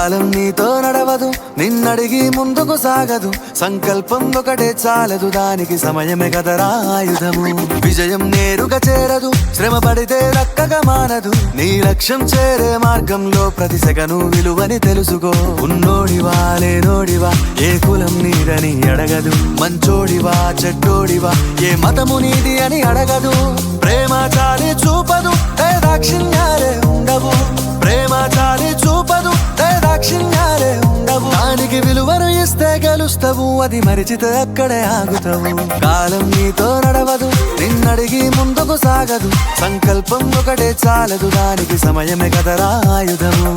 కాలం నీతో నడవదు, నిన్నడిగి ముందుకు సాగదు. సంకల్పం ఒకటే చాలదు, దానికి సమయమే కదరా ఆయుధము. విజయం నేరుగా చేరదు, శ్రమ పడితే దక్కగా మానదు. నీ లక్ష్యం చేరే మార్గంలో ప్రతి సెకను విలువని తెలుసుకో. ఉన్నోడివా లేనోడివా, ఏ కులం నీదని అడగదు. మంచోడివా చెడ్డోడివా, ఏ మతము నీది అని అడగదు. ప్రేమ చాలి చూపదు, దాక్షిణ్యాలే ఉండవు. ప్రేమ చాలి చూపదు, దాక్షిణ్యాలే ఉండవు. దానికి విలువను ఇస్తే గెలుస్తావు, అది మరిచితే అక్కడే ఆగుతావు. కాలం నీతో నడవదు, నిన్నడిగి ముందుకు సాగదు. సంకల్పం ఒకటే చాలదు, దానికి సమయమే కదరా ఆయుధము.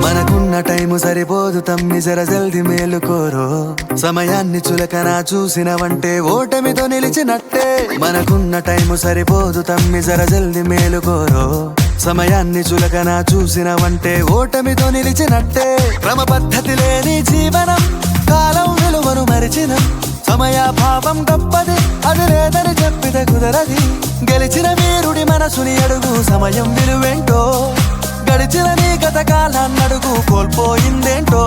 మనకున్న టైము సరిపోదు తమ్మి, జర జల్ది మేలుకోరో. సమయాన్ని చులకన చూసినవంటే ఓటమితో నిలిచినట్టే. మనకున్న టైము సరిపోదు తమ్మి, జర జల్ది మేలుకోరో. సమయాన్ని చులకన చూసినవంటే ఓటమితో నిలిచినట్టే. క్రమ పద్ధతి లేని జీవనం, కాలం విలువను మరిచిన. సమయాభావం గొప్పది, అది లేదని చెప్పితే కుదరది. గెలిచిన వీరుడి మనసుని అడుగు, సమయం విలువేంటో. గడిచిన నీ గత కాలాన్నడుగు, కోల్పోయిందేంటో.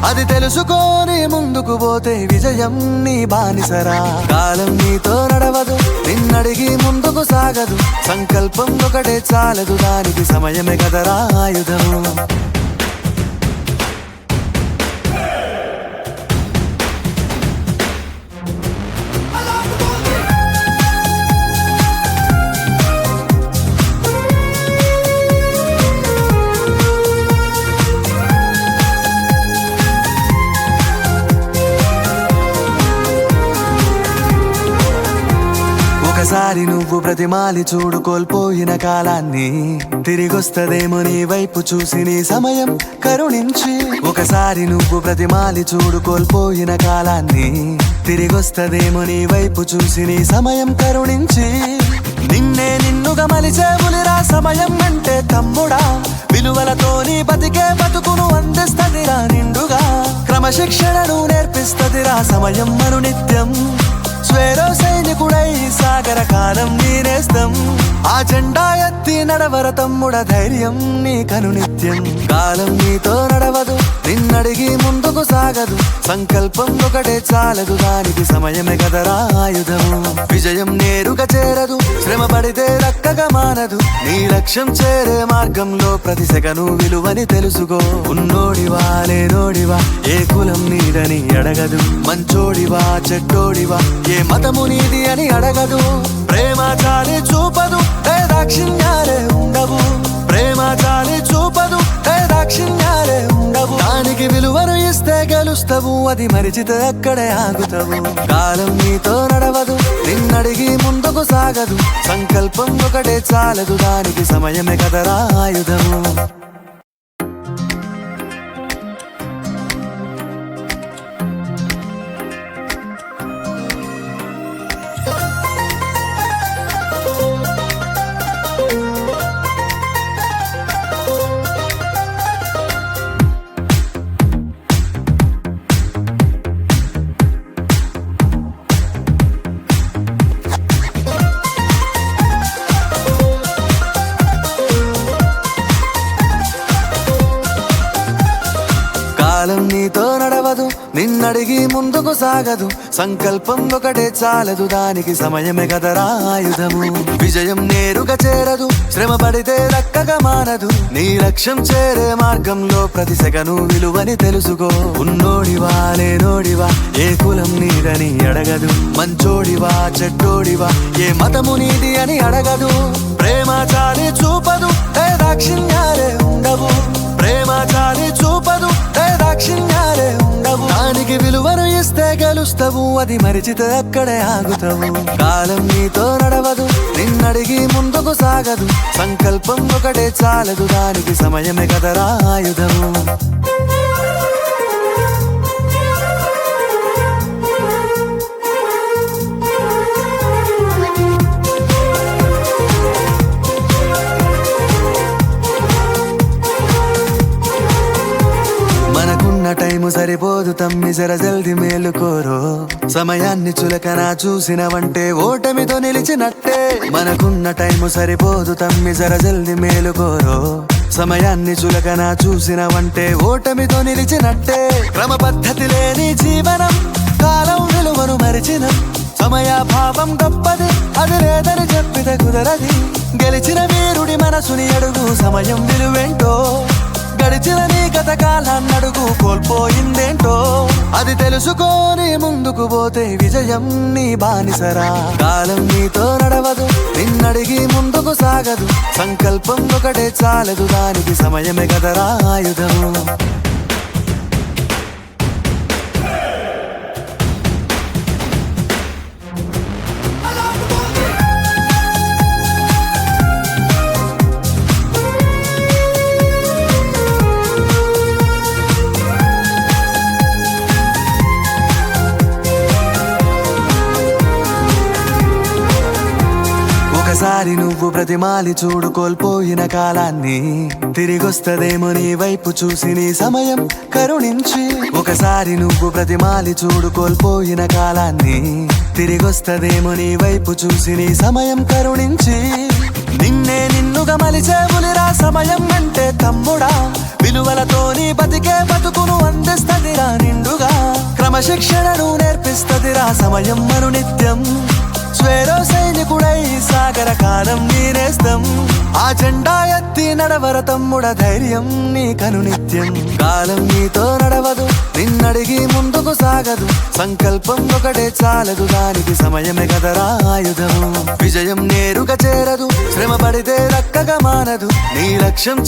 అది తెలుసుకొని ముందుకు పోతే విజయం నీ బానిసరా. కాలం నీతో నడవదు, నిన్నడిగి ముందుకు సాగదు. సంకల్పం ఒకటే చాలదు, దానికి సమయమే కదరా ఆయుధము. ఒకసారి నువ్వు ప్రతిమాలి చూడు కోల్పోయిన కాలాన్ని. తిరిగొస్తదేమో నీ వైపు చూసి నీ సమయం కరుణించి. ఒకసారి నువ్వు ప్రతిమాలి చూడు కోల్పోయిన కాలాన్ని. తిరిగొస్తదేమో నీ వైపు చూసి నీ సమయం కరుణించి. నిన్నే నిన్నుగా మలిచేవులిరా సమయం అంటే తమ్ముడా. విలువలతో నీ బతికే బతుకును అందిస్తదిరా నిండుగా. క్రమశిక్షణను నేర్పిస్తదిరా సమయం మను నిత్యం. స్వేరో సైనికుడై సాగర కాలం నీనేస్తం. ఆ జెండా ఎత్తి నడవర తమ్ముడ, ధైర్యం నీ కను నిత్యం. కాలం నీతో నడవదు, నిన్నడిగి ముందుకు సాగదు. సంకల్పం ఒకటే చాలదు, దానికి సమయమే కదరా ఆయుధము. విజయం నేరుగా చేరదు, శ్రమ పడితే దక్కగా మానదు. నీ లక్ష్యం చేరే మార్గంలో ప్రతి సెకను విలువని తెలుసుకో. ఉన్నోడివా లేనోడివా, ఏ కులం నీదని అడగదు. మంచోడివా చెడ్డోడివా, ఏ మతము నీది అని అడగదు. ప్రేమ చాలి చూపదు, దాక్షిణ్యాలే ఉండవు. ప్రేమ చాలి చూపదు, దాక్షిణ్యాలే ఉండవు. దానికి విలువను ఇస్తే గెలుస్తావు, అది మరిచితే అక్కడే ఆగుతావు. కాలం నీతో నడవదు, నిన్నడిగి ముందుకు సాగదు. సంకల్పం ఒకటే చాలదు, దానికి సమయమే కదరా ఆయుధము. కాలం నీతో నడవదు, నిన్నడిగి ముందుకు సాగదు. సంకల్పం ఒకటే చాలదు, దానికి సమయమే కదరా ఆయుధము. విజయం నేరుగా చేరదు, శ్రమ పడితే దక్కగా మానదు. నీ లక్ష్యం చేరే మార్గంలో ప్రతి సెకను విలువని తెలుసుకో. ఉన్నోడివా లేనోడివా, ఏ కులం నీదని అడగదు. మంచోడివా చెడ్డోడివా, ఏ మతము నీది అని అడగదు. ప్రేమ చాలి చూపదు, దాక్షిణ్యాలే ఉండవు. ప్రేమ చాలి చూపదు, దాక్షిణ్యాలే ఉండవు. దానికి విలువను ఇస్తే గెలుస్తావు, అది మరిచితే అక్కడే ఆగుతావు. కాలం నీతో నడవదు, నిన్నడిగి ముందుకు సాగదు. సంకల్పం ఒకటే చాలదు, దానికి సమయమే కదరా ఆయుధము. టైము సరిపోదు తమ్మి జర జల్ది మేలుకోరో సమయాన్ని చులకన చూసినవంటే ఓటమితో నిలిచినట్టే మనకున్న టైము సరిపోదు తమ్మి జర జల్ది మేలుకోరో సమయాన్ని చులకన చూసినవంటే ఓటమితో నిలిచినట్టే క్రమ పద్ధతి లేని జీవనం కాలం విలువను మరిచిన సమయాభావం గొప్పది అది లేదని చెప్పితే కుదరది గెలిచిన వీరుడి మనసుని అడుగు సమయం విలువేంటో గడిచిన నీ గత కాలాన్నడుగు కోల్పోయిందేంటో అది తెలుసుకొని ముందుకు పోతే విజయం నీ బానిసరా కాలం నీతో నడవదు నిన్నడిగి ముందుకు సాగదు సంకల్పం ఒకటే చాలదు దానికి సమయమే కదరా ఆయుధము ఒకసారి నువ్వు ప్రతిమాలి చూడు కోల్పోయిన కాలాన్ని తిరిగొస్తదేమో నీ వైపు చూసి నీ సమయం కరుణించి ఒకసారి నువ్వు ప్రతిమాలి చూడు కోల్పోయిన కాలాన్ని తిరిగొస్తదేమో నీ వైపు చూసి నీ సమయం కరుణించి నిన్నే నిన్నుగా మలిచేవులిరా సమయం అంటే తమ్ముడా విలువలతో నీ బతికే బతుకును అందిస్తదిరా నిండుగా క్రమశిక్షణను నేర్పిస్తదిరా సమయం మను నిత్యం స్వేరో సైనికుడై సాగర కాలం నీనేస్తం ఆ జెండా ఎత్తి నడవర తమ్ముడ ధైర్యం నీ కను నిత్యం కాలం నీతో నడవదు నిన్నడిగి ముందుకు సాగదు సంకల్పం ఒకటే చాలదు దానికి సమయమే కదరా ఆయుధము విజయం నేరుగా చేరదు శ్రమ పడితే దక్కగా మానదు నీ లక్ష్యం